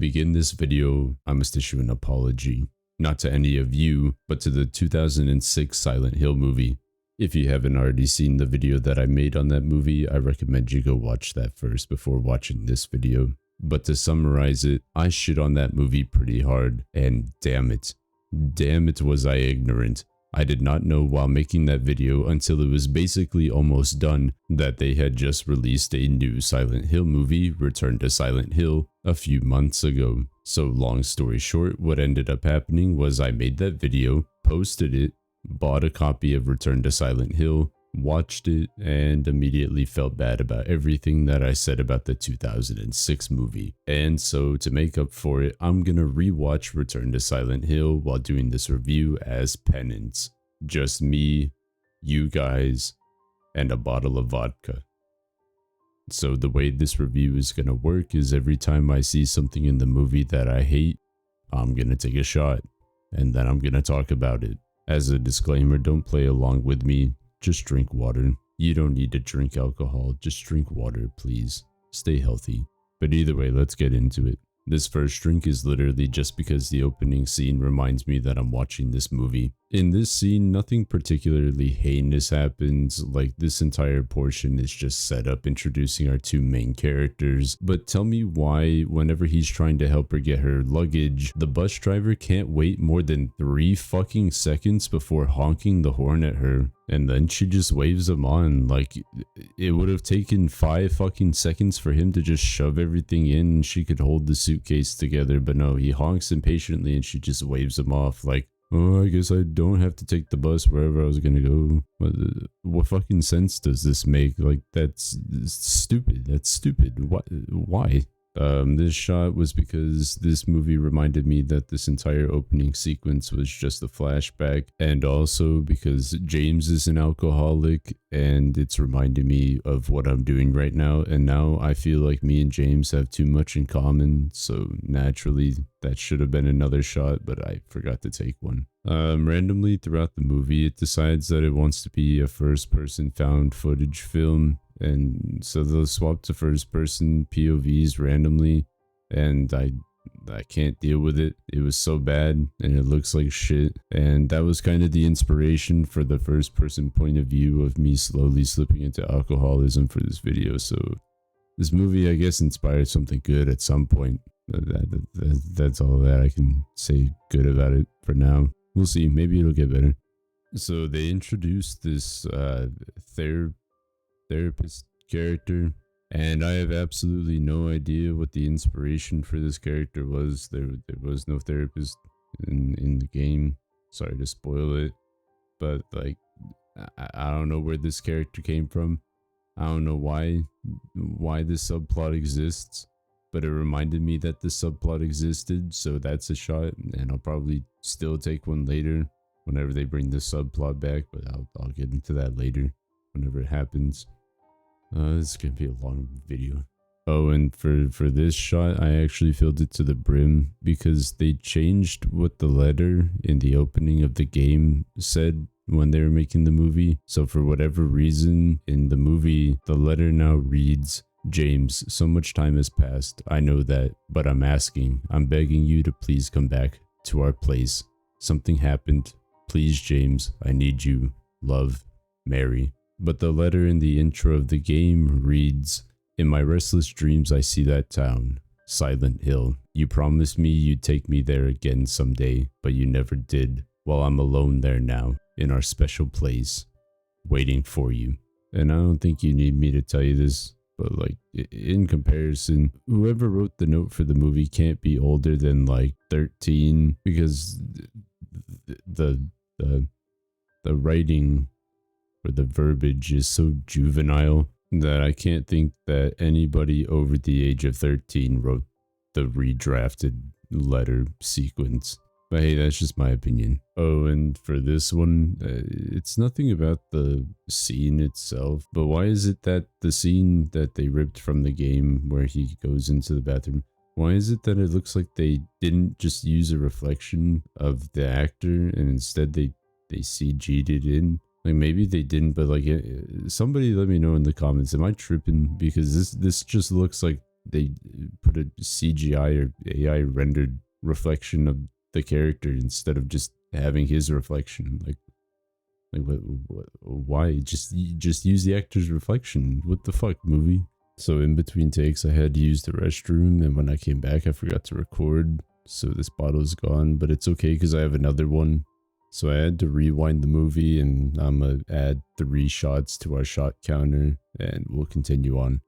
begin this video, I must issue an apology. Not to any of you, but to the 2006 Silent Hill movie. If you haven't already seen the video that I made on that movie, I recommend you go watch that first before watching this video. But to summarize it, I shit on that movie pretty hard, and damn it was I ignorant. I did not know while making that video until it was basically almost done that they had just released a new Silent Hill movie, Return to Silent Hill, a few months ago. So long story short, what ended up happening was I made that video, posted it, bought a copy of Return to Silent Hill, watched it, and immediately felt bad about everything that I said about the 2006 movie. And so to make up for it, I'm gonna rewatch Return to Silent Hill while doing this review as penance. Just me, you guys, and a bottle of vodka. So the way this review is gonna work is every time I see something in the movie that I hate, I'm gonna take a shot, and then I'm gonna talk about it. As a disclaimer, don't play along with me. Just drink water. You don't need to drink alcohol. Just drink water, please. Stay healthy. But either way, let's get into it. This first drink is literally just because the opening scene reminds me that I'm watching this movie. In this scene, nothing particularly heinous happens, like this entire portion is just set up introducing our two main characters. But tell me why, whenever he's trying to help her get her luggage, the bus driver can't wait more than 3 fucking seconds before honking the horn at her. And then she just waves him on. Like, it would have taken 5 fucking seconds for him to just shove everything in and she could hold the suitcase together. But no, he honks impatiently and she just waves him off like, oh, I guess I don't have to take the bus wherever I was gonna go. What fucking sense does this make? Like, that's stupid. That's stupid. Why? This shot was because this movie reminded me that this entire opening sequence was just a flashback, and also because James is an alcoholic and it's reminding me of what I'm doing right now, and now I feel like me and James have too much in common, so naturally that should have been another shot, but I forgot to take one. Randomly throughout the movie, it decides that it wants to be a first-person found footage film, and so they'll swap to first-person POVs randomly, and I can't deal with it. It was so bad, and it looks like shit, and that was kind of the inspiration for the first-person point of view of me slowly slipping into alcoholism for this video. So this movie, I guess, inspired something good at some point. That's all that I can say good about it for now. We'll see, maybe it'll get better. So they introduced this therapist character, and I have absolutely no idea what the inspiration for this character was. There was no therapist in the game. Sorry to spoil it, but like I don't know where this character came from. I don't know why this subplot exists, but it reminded me that this subplot existed, so that's a shot, and I'll probably still take one later whenever they bring this subplot back, but I'll get into that later whenever it happens. This is gonna be a long video. Oh, and for this shot, I actually filled it to the brim because they changed what the letter in the opening of the game said when they were making the movie. So for whatever reason, in the movie, the letter now reads, James, so much time has passed. I know that, but I'm begging you to please come back to our place. Something happened. Please, James, I need you. Love, Mary. But the letter in the intro of the game reads, in my restless dreams I see that town, Silent Hill. You promised me you'd take me there again someday, but you never did. Well, I'm alone there now, in our special place, waiting for you. And I don't think you need me to tell you this, but like, in comparison, whoever wrote the note for the movie can't be older than like 13, because the writing or the verbiage is so juvenile that I can't think that anybody over the age of 13 wrote the redrafted letter sequence. But hey, that's just my opinion. Oh, and for this one, it's nothing about the scene itself, but why is it that the scene that they ripped from the game where he goes into the bathroom, why is it that it looks like they didn't just use a reflection of the actor and instead they CG'd it in? Like, maybe they didn't, but like, somebody let me know in the comments, am I tripping? Because this just looks like they put a CGI or AI rendered reflection of the character instead of just having his reflection. Like what why? Just use the actor's reflection. What the fuck, movie? So in between takes, I had to use the restroom, and when I came back, I forgot to record. So this bottle's gone, but it's okay because I have another one. So I had to rewind the movie, and I'm gonna add 3 shots to our shot counter, and we'll continue on.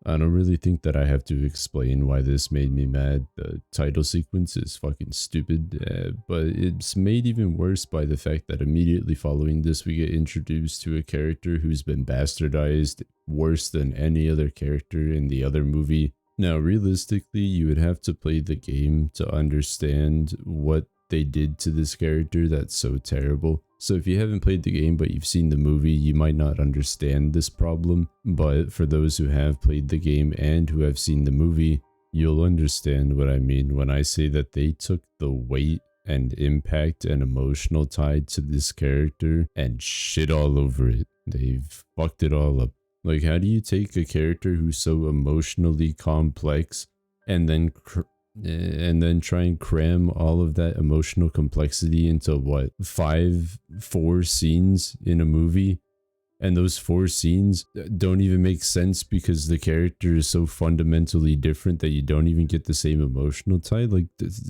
I don't really think that I have to explain why this made me mad. The title sequence is fucking stupid, but it's made even worse by the fact that immediately following this we get introduced to a character who's been bastardized worse than any other character in the other movie. Now, realistically, you would have to play the game to understand what they did to this character that's so terrible. So if you haven't played the game but you've seen the movie, you might not understand this problem. But for those who have played the game and who have seen the movie, you'll understand what I mean when I say that they took the weight and impact and emotional tied to this character and shit all over it. They've fucked it all up. Like, how do you take a character who's so emotionally complex and then try and cram all of that emotional complexity into what, 4 scenes in a movie? And those 4 scenes don't even make sense because the character is so fundamentally different that you don't even get the same emotional tie. Like,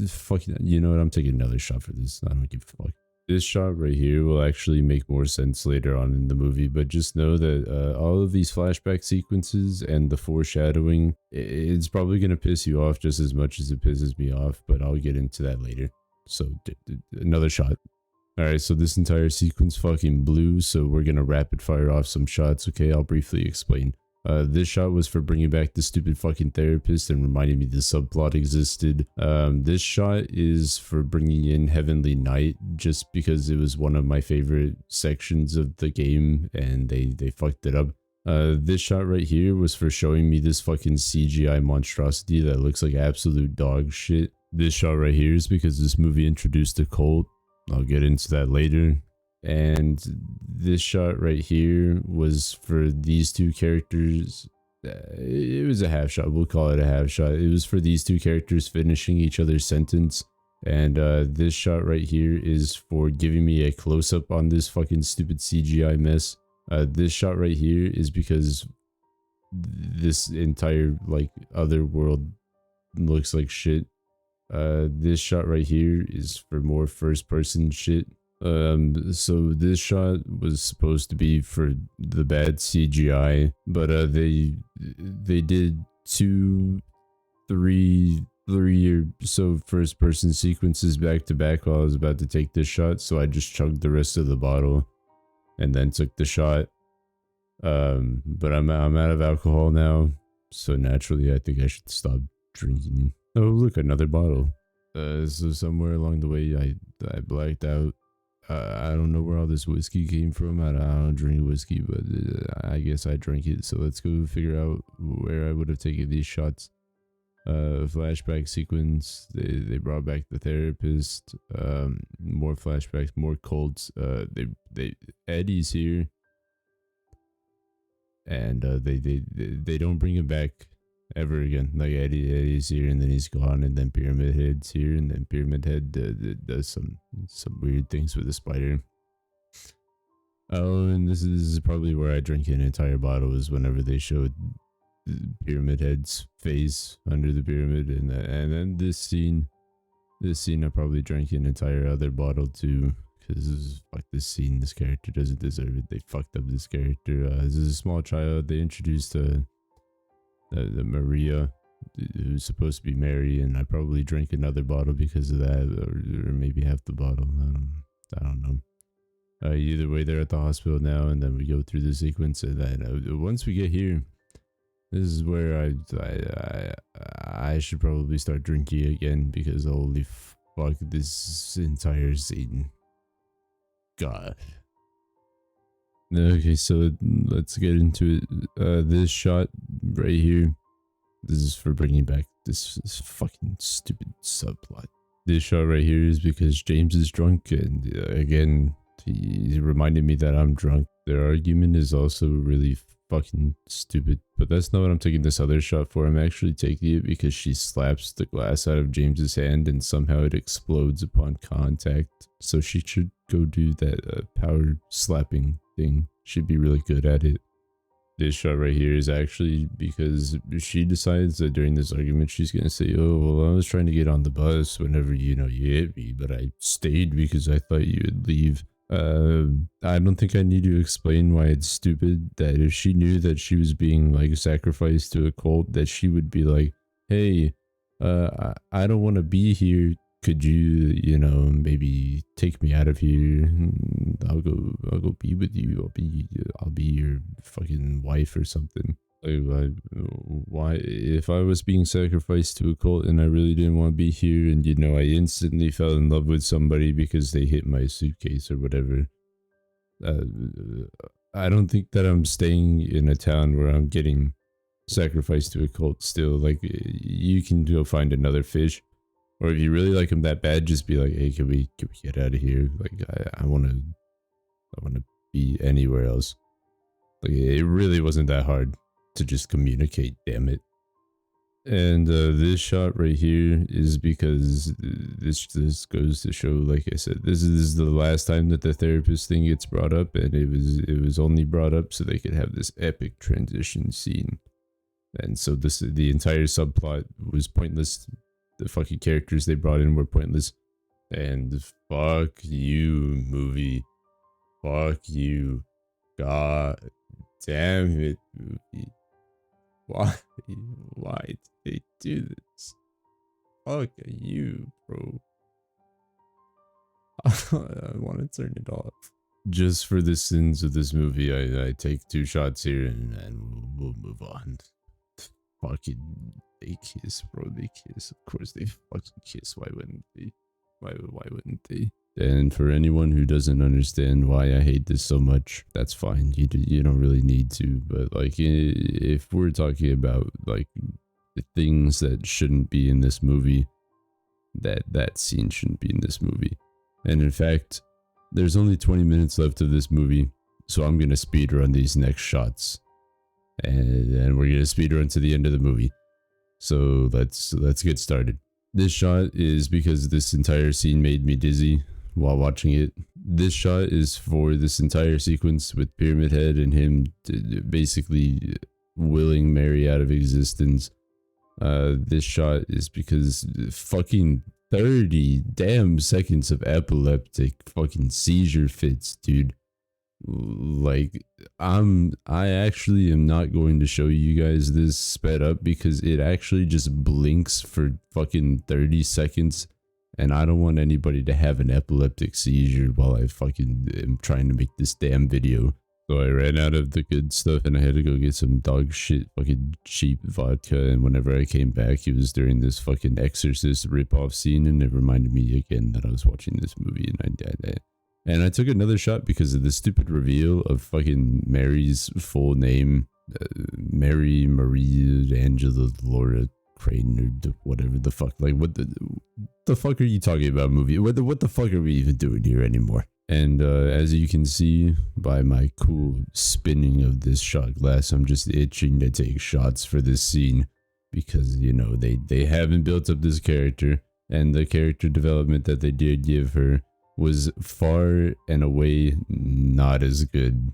fucking, you know what? I'm taking another shot for this. I don't give a fuck. This shot right here will actually make more sense later on in the movie, but just know that all of these flashback sequences and the foreshadowing, it's probably going to piss you off just as much as it pisses me off, but I'll get into that later. So, another shot. Alright, so this entire sequence fucking blew, so we're going to rapid fire off some shots, okay? I'll briefly explain. This shot was for bringing back the stupid fucking therapist and reminding me the subplot existed. This shot is for bringing in Heavenly Knight, just because it was one of my favorite sections of the game and they fucked it up. This shot right here was for showing me this fucking CGI monstrosity that looks like absolute dog shit. This shot right here is because this movie introduced a cult. I'll get into that later. And this shot right here was for these 2 characters. It was a half shot. We'll call it a half shot. It was for these 2 characters finishing each other's sentence. And this shot right here is for giving me a close-up on this fucking stupid CGI mess. This shot right here is because this entire, like, other world looks like shit. This shot right here is for more first-person shit. So this shot was supposed to be for the bad CGI, but they did 2, 3 or so first person sequences back to back while I was about to take this shot, so I just chugged the rest of the bottle and then took the shot. But I'm out of alcohol now, so naturally I think I should stop drinking. Oh look, another bottle. So somewhere along the way I blacked out. I don't know where all this whiskey came from. I don't drink whiskey, but I guess I drank it. So let's go figure out where I would have taken these shots. Flashback sequence. They brought back the therapist. More flashbacks, more cults. Eddie's here, and they don't bring him back ever again. Like Eddie's here and then he's gone, and then Pyramid Head's here, and then Pyramid Head does some weird things with the spider. Oh, and this is probably where I drink an entire bottle, is whenever they showed Pyramid Head's face under the pyramid, and then this scene I probably drank an entire other bottle too, because fuck this scene. This character doesn't deserve it. They fucked up this character. This is a small child. They introduced the Maria, who's supposed to be Mary, and I probably drank another bottle because of that, or maybe half the bottle. I don't know. Either way, they're at the hospital now, and then we go through the sequence, and then once we get here, this is where I should probably start drinking again, because holy fuck, this entire scene. God. Okay, so let's get into it. This shot right here, this is for bringing back this fucking stupid subplot. This shot right here is because James is drunk, and again, he reminded me that I'm drunk. Their argument is also really fucking stupid. But that's not what I'm taking this other shot for. I'm actually taking it because she slaps the glass out of James's hand and somehow it explodes upon contact. So she should go do that power slapping thing. She'd be really good at it. This shot right here is actually because she decides that during this argument she's gonna say, oh well, I was trying to get on the bus whenever you hit me, but I stayed because I thought you would leave. I don't think I need to explain why it's stupid that if she knew that she was being like sacrificed to a cult, that she would be like, hey, I don't want to be here. Could you, maybe take me out of here? I'll go be with you. I'll be your fucking wife or something. Like, why? If I was being sacrificed to a cult and I really didn't want to be here, and I instantly fell in love with somebody because they hit my suitcase or whatever. I don't think that I'm staying in a town where I'm getting sacrificed to a cult still. Like, you can go find another fish. Or if you really like him that bad, just be like, hey, can we get out of here? Like, I want to be anywhere else. Like, it really wasn't that hard to just communicate, damn it. And this shot right here is because this goes to show, like I said, this is the last time that the therapist thing gets brought up, and it was only brought up so they could have this epic transition scene. And so the entire subplot was pointless. The fucking characters they brought in were pointless. And fuck you, movie. Fuck you. God damn it, movie. Why did they do this? Fuck you, bro. I want to turn it off. Just for the sins of this movie, I take 2 shots here and we'll move on. Fucking they kiss, bro. They kiss. Of course they fucking kiss. Why wouldn't they? Why wouldn't they? And for anyone who doesn't understand why I hate this so much, that's fine. You don't really need to. But like, if we're talking about like the things that shouldn't be in this movie, that scene shouldn't be in this movie. And in fact, there's only 20 minutes left of this movie, so I'm gonna speed run these next shots. And we're gonna speed run to the end of the movie. So let's get started. This shot is because this entire scene made me dizzy while watching it. This shot is for this entire sequence with Pyramid Head and him basically willing Mary out of existence. This shot is because fucking 30 damn seconds of epileptic fucking seizure fits, dude. Like, I actually am not going to show you guys this sped up because it actually just blinks for fucking 30 seconds, and I don't want anybody to have an epileptic seizure while I fucking am trying to make this damn video. So I ran out of the good stuff and I had to go get some dog shit fucking cheap vodka, and whenever I came back it was during this fucking Exorcist ripoff scene, and it reminded me again that I was watching this movie, and I took another shot because of the stupid reveal of fucking Mary's full name, Mary Marie Angela Laura Crane or whatever the fuck. Like, what the fuck are you talking about, movie? What the fuck are we even doing here anymore? And as you can see by my cool spinning of this shot glass, I'm just itching to take shots for this scene because, they haven't built up this character, and the character development that they did give her was far and away not as good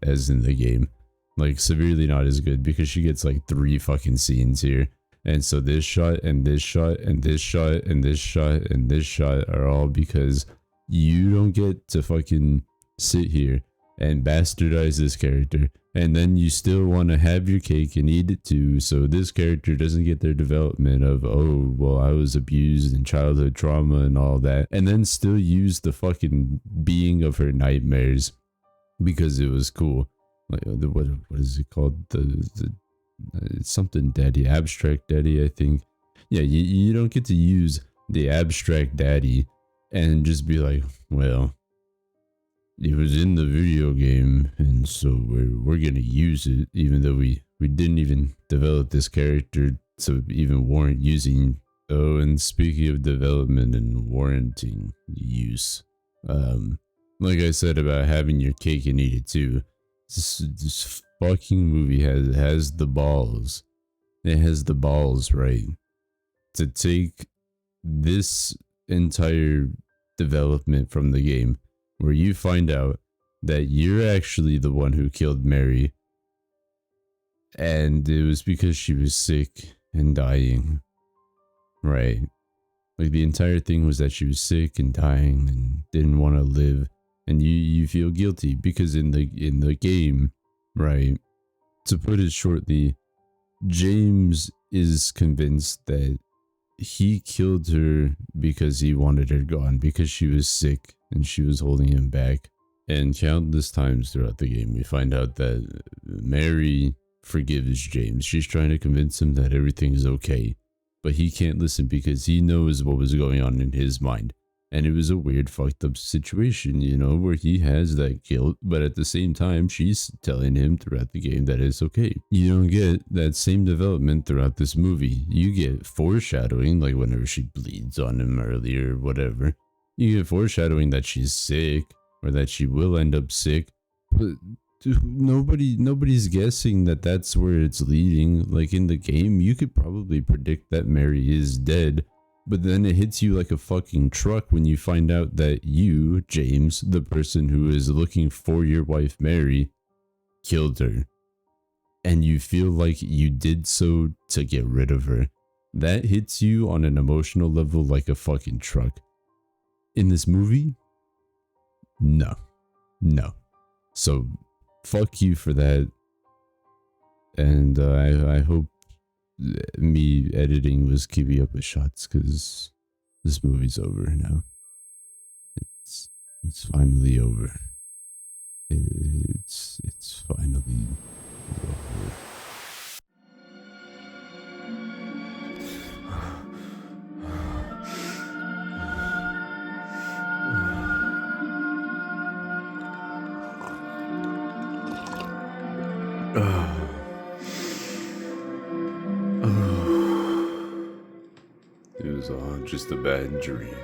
as in the game. Like, severely not as good, because she gets like 3 fucking scenes here. And so this shot and this shot and this shot and this shot and this shot are all because you don't get to fucking sit here and bastardize this character, and then you still want to have your cake and eat it too, so this character doesn't get their development of, oh, well, I was abused in childhood trauma and all that, and then still use the fucking being of her nightmares because it was cool. Like, what is it called? It's something daddy, abstract daddy, I think. Yeah, you don't get to use the abstract daddy and just be like, well, it was in the video game, and so we're gonna use it, even though we didn't even develop this character to even warrant using. Oh, and speaking of development and warranting use, like I said about having your cake and eat it too, just fucking movie has the balls. It has the balls, right, to take this entire development from the game where you find out that you're actually the one who killed Mary, and it was because she was sick and dying, right? Like the entire thing was that she was sick and dying and didn't want to live, and you feel guilty because in the game, right? To put it shortly, James is convinced that he killed her because he wanted her gone, because she was sick and she was holding him back. And countless times throughout the game, we find out that Mary forgives James. She's trying to convince him that everything is okay, but he can't listen because he knows what was going on in his mind. And it was a weird, fucked up situation, you know, where he has that guilt, but at the same time, she's telling him throughout the game that it's okay. You don't get that same development throughout this movie. You get foreshadowing, like whenever she bleeds on him earlier, whatever. You get foreshadowing that she's sick, or that she will end up sick, but nobody's guessing that that's where it's leading. Like in the game, you could probably predict that Mary is dead, but then it hits you like a fucking truck when you find out that you, James, the person who is looking for your wife Mary, killed her. And you feel like you did so to get rid of her. That hits you on an emotional level like a fucking truck. In this movie, no. So, fuck you for that. And I hope me editing was keeping up with shots, because this movie's over now. It's finally over. It's finally over. It was all just a bad dream.